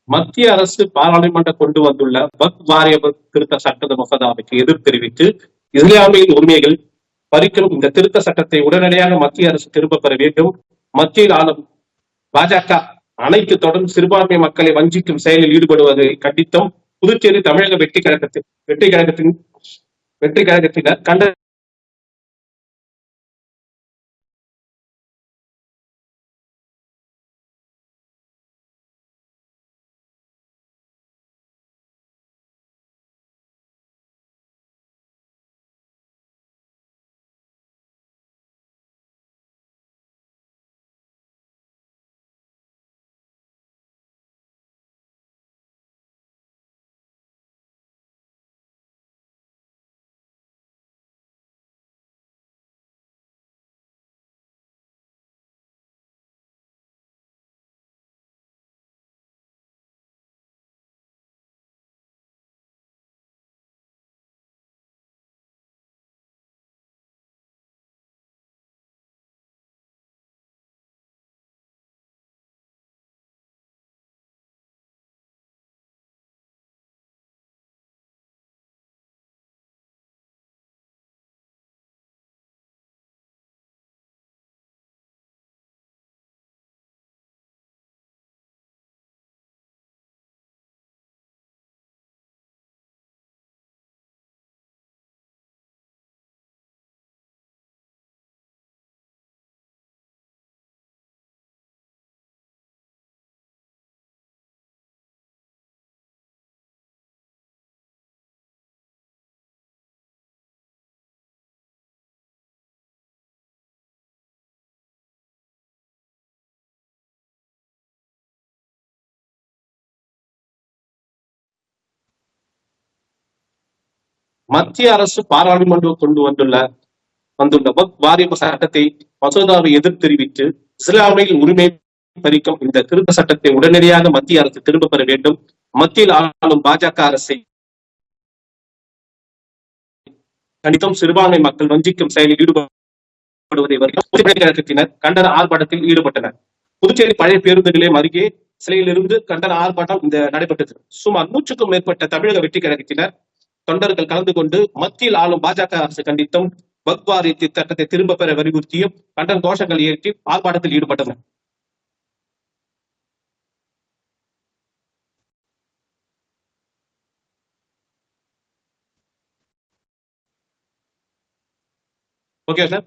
மத்திய அரசு பாராளுமன்றம் கொண்டு வந்துள்ள வக்ஃப் வாரிய திருத்த சட்ட மசோதாவுக்கு எதிர்ப்பு தெரிவித்து இஸ்லாமிய உரிமைகள் பறிக்கும் இந்த திருத்த சட்டத்தை உடனடியாக மத்திய அரசு திரும்ப பெற வேண்டும். மத்தியில் ஆளும் பாஜக அனைத்து தொடர்ந்து சிறுபான்மை மக்களை வஞ்சிக்கும் செயலில் ஈடுபடுவதை கண்டித்தும் புதுச்சேரி தமிழக வெற்றி கழகத்தினர் மத்திய அரசு பாராளுமன்றம் கொண்டு வந்துள்ள வக்ஃப் வாரிய சட்டத்தை மசோதாவை எதிர்த்து தெரிவித்து இஸ்லாமிய உரிமை பறிக்கும் இந்த திருத்த சட்டத்தை உடனடியாக மத்திய அரசு திரும்ப பெற வேண்டும். மத்தியில் ஆளும் பாஜக அரசை கண்டித்தும் சிறுபான்மை மக்கள் வஞ்சிக்கும் செயலில் ஈடுபடுவதை கழகத்தினர் கண்டன ஆர்ப்பாட்டத்தில் ஈடுபட்டனர். புதுச்சேரி பழைய பேருந்து நிலையம் அருகே சிலையிலிருந்து கண்டன ஆர்ப்பாட்டம் நடைபெற்றது. சுமார் 100க்கும் மேற்பட்ட தமிழக வெற்றி கழகத்தினர் தொண்டர்கள் கலந்து கொண்டு மத்தியில் ஆளும் பாஜக அரசு கண்டித்தும் வக்ஃப் வாரிய சட்டத்தை திரும்ப பெற வலியுறுத்தியும் கண்டன கோஷங்கள் ஏற்றி ஆர்ப்பாட்டத்தில் ஈடுபட்டனர். Okay sir.